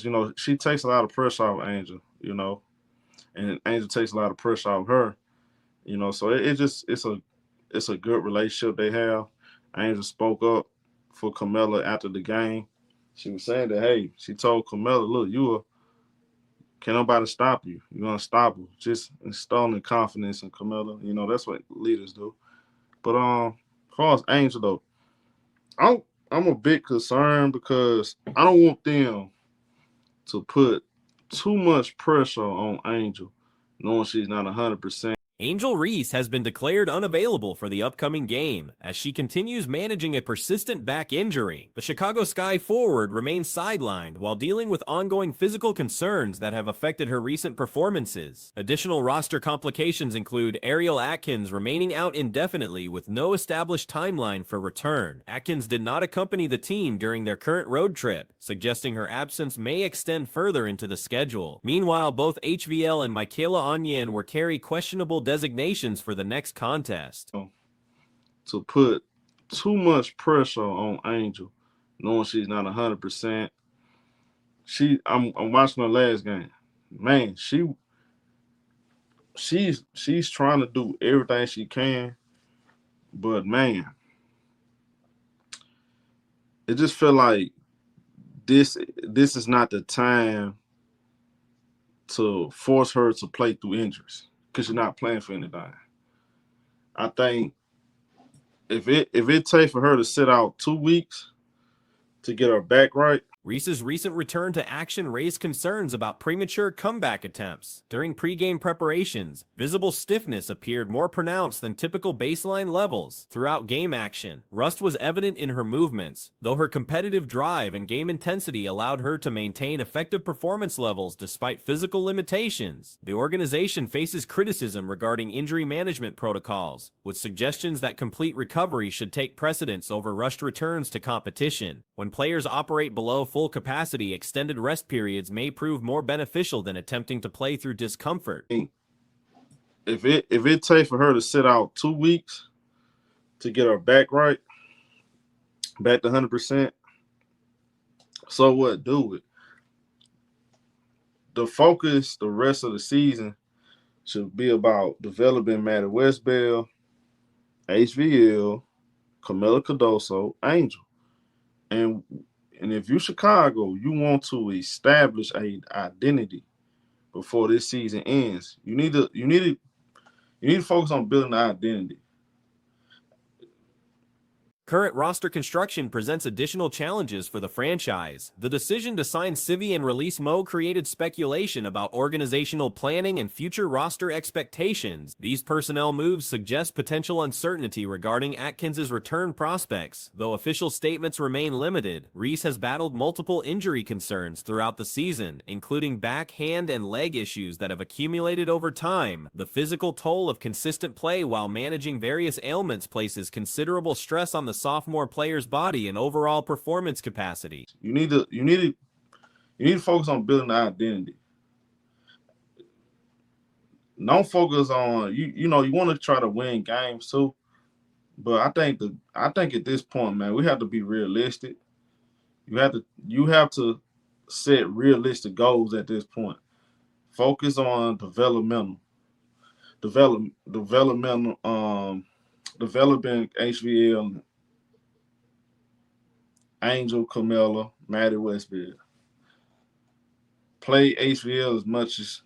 because she takes a lot of pressure off Angel, and Angel takes a lot of pressure off her, So it's a good relationship they have. Angel spoke up for Camilla after the game. She was saying that, hey, she told Camilla, look, can't nobody stop you. You're gonna stop her. Just installing confidence in Camilla. That's what leaders do. But as far as Angel though, I'm a bit concerned because I don't want them to put too much pressure on Angel, knowing she's not 100%. Angel Reese has been declared unavailable for the upcoming game as she continues managing a persistent back injury. The Chicago Sky forward remains sidelined while dealing with ongoing physical concerns that have affected her recent performances. Additional roster complications include Ariel Atkins remaining out indefinitely with no established timeline for return. Atkins did not accompany the team during their current road trip, suggesting her absence may extend further into the schedule. Meanwhile, both HVL and Michaela Onyen were carry questionable designations for the next contest. To put too much pressure on Angel, knowing she's not 100%. I'm watching her last game. Man, she's trying to do everything she can, but man, it just feel like this is not the time to force her to play through injuries because you're not playing for anything. I think if it takes for her to sit out 2 weeks to get her back right. Reese's recent return to action raised concerns about premature comeback attempts. During pregame preparations, visible stiffness appeared more pronounced than typical baseline levels. Throughout game action, rust was evident in her movements, though her competitive drive and game intensity allowed her to maintain effective performance levels despite physical limitations. The organization faces criticism regarding injury management protocols, with suggestions that complete recovery should take precedence over rushed returns to competition. When players operate below full capacity, extended rest periods may prove more beneficial than attempting to play through discomfort. If it takes for her to sit out 2 weeks to get her back right, back to 100%, so what? Do it. The focus the rest of the season should be about developing Maddie Westbell, HVL, Camila Cardoso, Angel. And if you're Chicago, you want to establish a identity before this season ends. You need to focus on building the identity. Current roster construction presents additional challenges for the franchise. The decision to sign Civi and release Mo created speculation about organizational planning and future roster expectations. These personnel moves suggest potential uncertainty regarding Atkins' return prospects. Though official statements remain limited, Reese has battled multiple injury concerns throughout the season, including back, hand, and leg issues that have accumulated over time. The physical toll of consistent play while managing various ailments places considerable stress on the sophomore player's body and overall performance capacity. You need to focus on building the identity. Don't focus on you want to try to win games too, but I think at this point, man, we have to be realistic. You have to set realistic goals at this point. Focus on developing HVL, Angel, Camilla, Maddie Westfield. Play HVL as much as.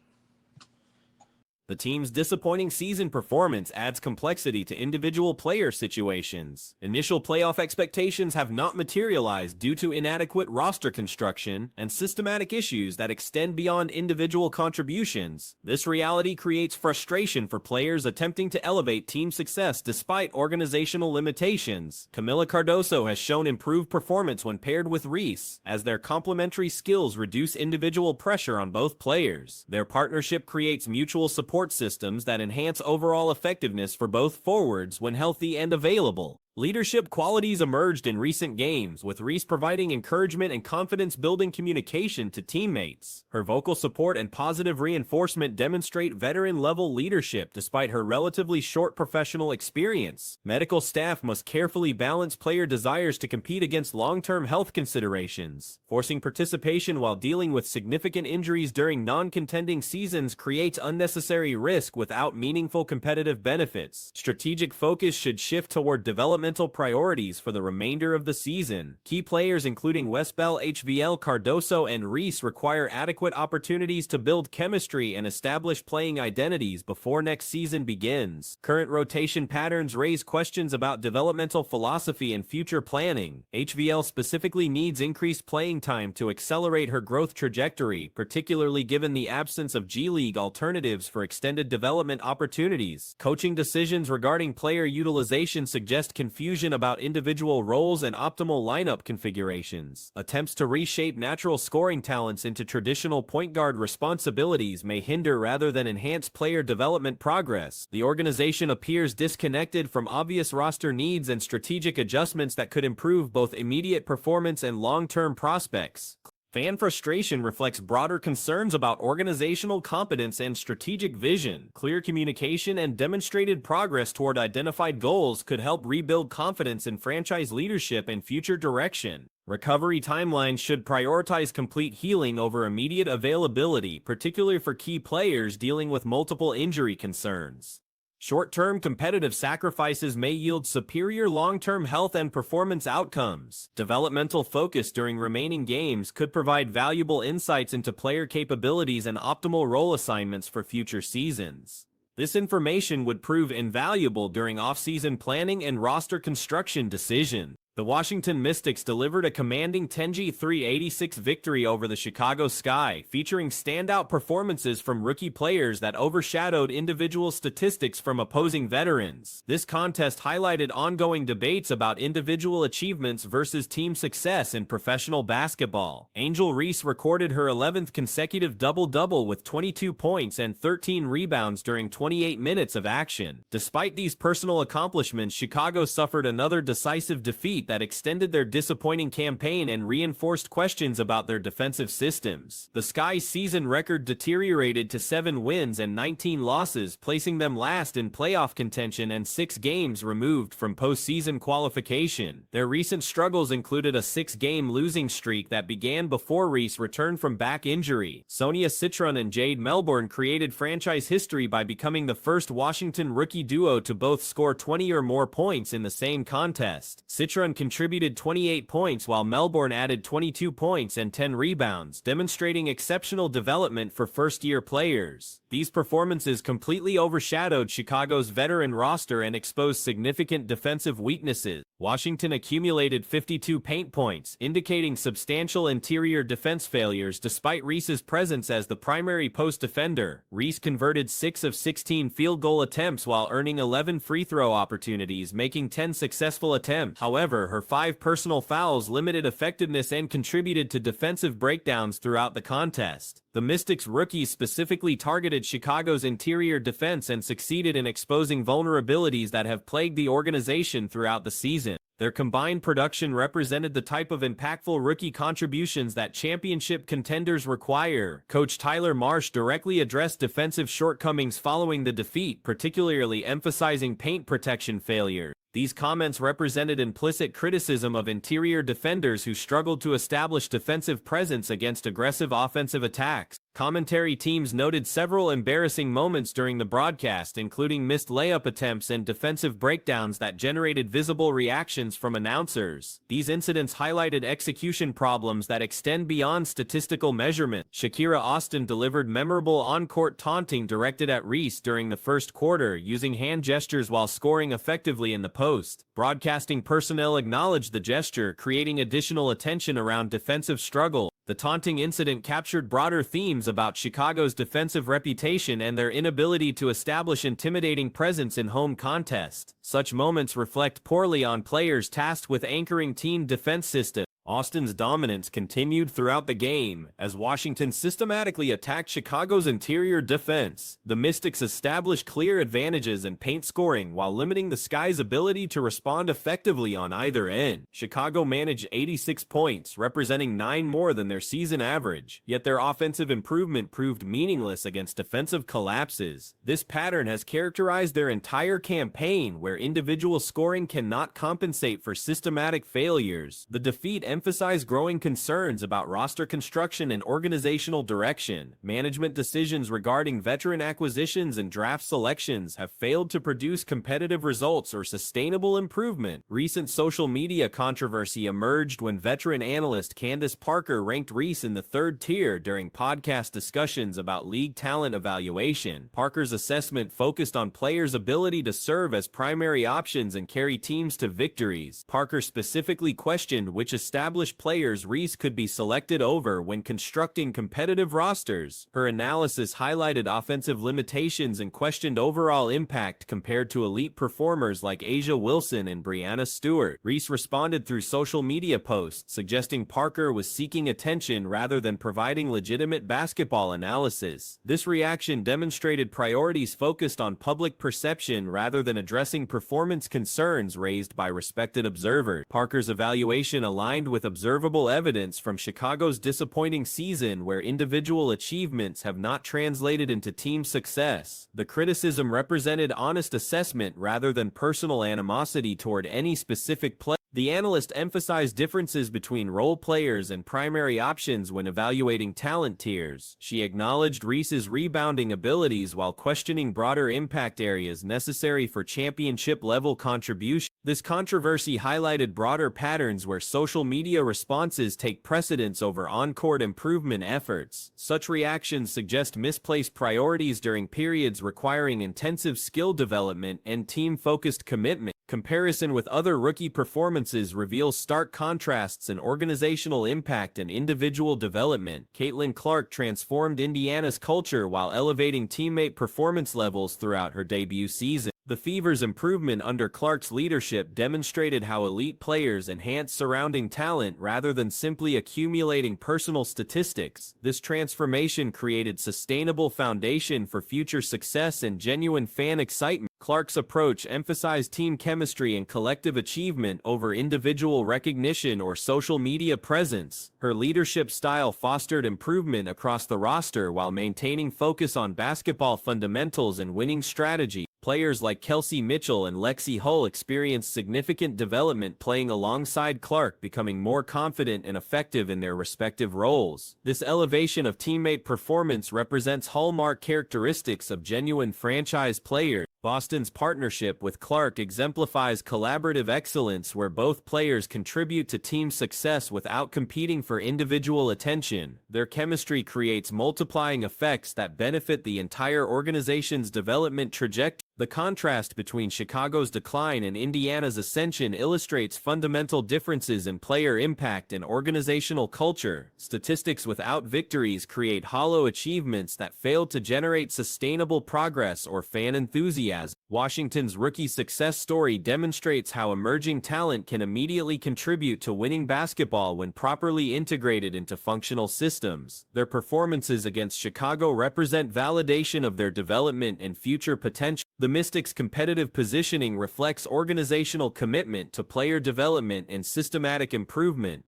The team's disappointing season performance adds complexity to individual player situations. Initial playoff expectations have not materialized due to inadequate roster construction and systematic issues that extend beyond individual contributions. This reality creates frustration for players attempting to elevate team success despite organizational limitations. Camila Cardoso has shown improved performance when paired with Reese, as their complementary skills reduce individual pressure on both players. Their partnership creates mutual support systems that enhance overall effectiveness for both forwards when healthy and available. Leadership qualities emerged in recent games, with Reese providing encouragement and confidence-building communication to teammates. Her vocal support and positive reinforcement demonstrate veteran-level leadership despite her relatively short professional experience. Medical staff must carefully balance player desires to compete against long-term health considerations. Forcing participation while dealing with significant injuries during non-contending seasons creates unnecessary risk without meaningful competitive benefits. Strategic focus should shift toward developmental priorities for the remainder of the season. Key players including Westbell, HVL, Cardoso, and Reese require adequate opportunities to build chemistry and establish playing identities before next season begins. Current rotation patterns raise questions about developmental philosophy and future planning. HVL specifically needs increased playing time to accelerate her growth trajectory, particularly given the absence of G League alternatives for extended development opportunities. Coaching decisions regarding player utilization suggest confusion about individual roles and optimal lineup configurations. Attempts to reshape natural scoring talents into traditional point guard responsibilities may hinder rather than enhance player development progress. The organization appears disconnected from obvious roster needs and strategic adjustments that could improve both immediate performance and long-term prospects. Fan frustration reflects broader concerns about organizational competence and strategic vision. Clear communication and demonstrated progress toward identified goals could help rebuild confidence in franchise leadership and future direction. Recovery timelines should prioritize complete healing over immediate availability, particularly for key players dealing with multiple injury concerns. Short-term competitive sacrifices may yield superior long-term health and performance outcomes. Developmental focus during remaining games could provide valuable insights into player capabilities and optimal role assignments for future seasons. This information would prove invaluable during off-season planning and roster construction decisions. The Washington Mystics delivered a commanding 10-386 victory over the Chicago Sky, featuring standout performances from rookie players that overshadowed individual statistics from opposing veterans. This contest highlighted ongoing debates about individual achievements versus team success in professional basketball. Angel Reese recorded her 11th consecutive double-double with 22 points and 13 rebounds during 28 minutes of action. Despite these personal accomplishments, Chicago suffered another decisive defeat that extended their disappointing campaign and reinforced questions about their defensive systems. The Sky's season record deteriorated to 7 wins and 19 losses, placing them last in playoff contention and 6 games removed from postseason qualification. Their recent struggles included a 6-game losing streak that began before Reese returned from back injury. Sonia Citron and Jade Melbourne created franchise history by becoming the first Washington rookie duo to both score 20 or more points in the same contest. Citron contributed 28 points while Melbourne added 22 points and 10 rebounds, demonstrating exceptional development for first-year players. These performances completely overshadowed Chicago's veteran roster and exposed significant defensive weaknesses. Washington accumulated 52 paint points, indicating substantial interior defense failures despite Reese's presence as the primary post defender. Reese converted 6 of 16 field goal attempts while earning 11 free throw opportunities, making 10 successful attempts. However, her 5 personal fouls limited effectiveness and contributed to defensive breakdowns throughout the contest. The Mystics rookies specifically targeted Chicago's interior defense and succeeded in exposing vulnerabilities that have plagued the organization throughout the season. Their combined production represented the type of impactful rookie contributions that championship contenders require. Coach Tyler Marsh directly addressed defensive shortcomings following the defeat, particularly emphasizing paint protection failure. These comments represented implicit criticism of interior defenders who struggled to establish defensive presence against aggressive offensive attacks. Commentary teams noted several embarrassing moments during the broadcast, including missed layup attempts and defensive breakdowns that generated visible reactions from announcers. These incidents highlighted execution problems that extend beyond statistical measurement. Shakira Austin delivered memorable on-court taunting directed at Reese during the first quarter, using hand gestures while scoring effectively in the post. Broadcasting personnel acknowledged the gesture, creating additional attention around defensive struggle. The taunting incident captured broader themes about Chicago's defensive reputation and their inability to establish intimidating presence in home contests. Such moments reflect poorly on players tasked with anchoring team defense systems. Austin's dominance continued throughout the game as Washington systematically attacked Chicago's interior defense. The Mystics established clear advantages in paint scoring while limiting the Sky's ability to respond effectively on either end. Chicago managed 86 points, representing 9 more than their season average, yet their offensive improvement proved meaningless against defensive collapses. This pattern has characterized their entire campaign, where individual scoring cannot compensate for systematic failures. The defeat emphasized growing concerns about roster construction and organizational direction. Management decisions regarding veteran acquisitions and draft selections have failed to produce competitive results or sustainable improvement. Recent social media controversy emerged when veteran analyst Candace Parker ranked Reese in the third tier during podcast discussions about league talent evaluation. Parker's assessment focused on players' ability to serve as primary options and carry teams to victories. Parker specifically questioned which established players Reese could be selected over when constructing competitive rosters. Her analysis highlighted offensive limitations and questioned overall impact compared to elite performers like A'ja Wilson and Breanna Stewart. Reese responded through social media posts, suggesting Parker was seeking attention rather than providing legitimate basketball analysis. This reaction demonstrated priorities focused on public perception rather than addressing performance concerns raised by respected observers. Parker's evaluation aligned with observable evidence from Chicago's disappointing season, where individual achievements have not translated into team success. The criticism represented honest assessment rather than personal animosity toward any specific player. The analyst emphasized differences between role players and primary options when evaluating talent tiers. She acknowledged Reese's rebounding abilities while questioning broader impact areas necessary for championship-level contribution. This controversy highlighted broader patterns where social media responses take precedence over on-court improvement efforts. Such reactions suggest misplaced priorities during periods requiring intensive skill development and team-focused commitment. Comparison with other rookie performances reveals stark contrasts in organizational impact and individual development. Caitlin Clark transformed Indiana's culture while elevating teammate performance levels throughout her debut season. The Fever's improvement under Clark's leadership demonstrated how elite players enhance surrounding talent rather than simply accumulating personal statistics. This transformation created sustainable foundation for future success and genuine fan excitement. Clark's approach emphasized team chemistry and collective achievement over individual recognition or social media presence. Her leadership style fostered improvement across the roster while maintaining focus on basketball fundamentals and winning strategy. Players like Kelsey Mitchell and Lexi Hull experienced significant development playing alongside Clark, becoming more confident and effective in their respective roles. This elevation of teammate performance represents hallmark characteristics of genuine franchise players. Boston's partnership with Clark exemplifies collaborative excellence, where both players contribute to team success without competing for individual attention. Their chemistry creates multiplying effects that benefit the entire organization's development trajectory. The contrast between Chicago's decline and Indiana's ascension illustrates fundamental differences in player impact and organizational culture. Statistics without victories create hollow achievements that fail to generate sustainable progress or fan enthusiasm. Washington's rookie success story demonstrates how emerging talent can immediately contribute to winning basketball when properly integrated into functional systems. Their performances against Chicago represent validation of their development and future potential. The Mystics' competitive positioning reflects organizational commitment to player development and systematic improvement.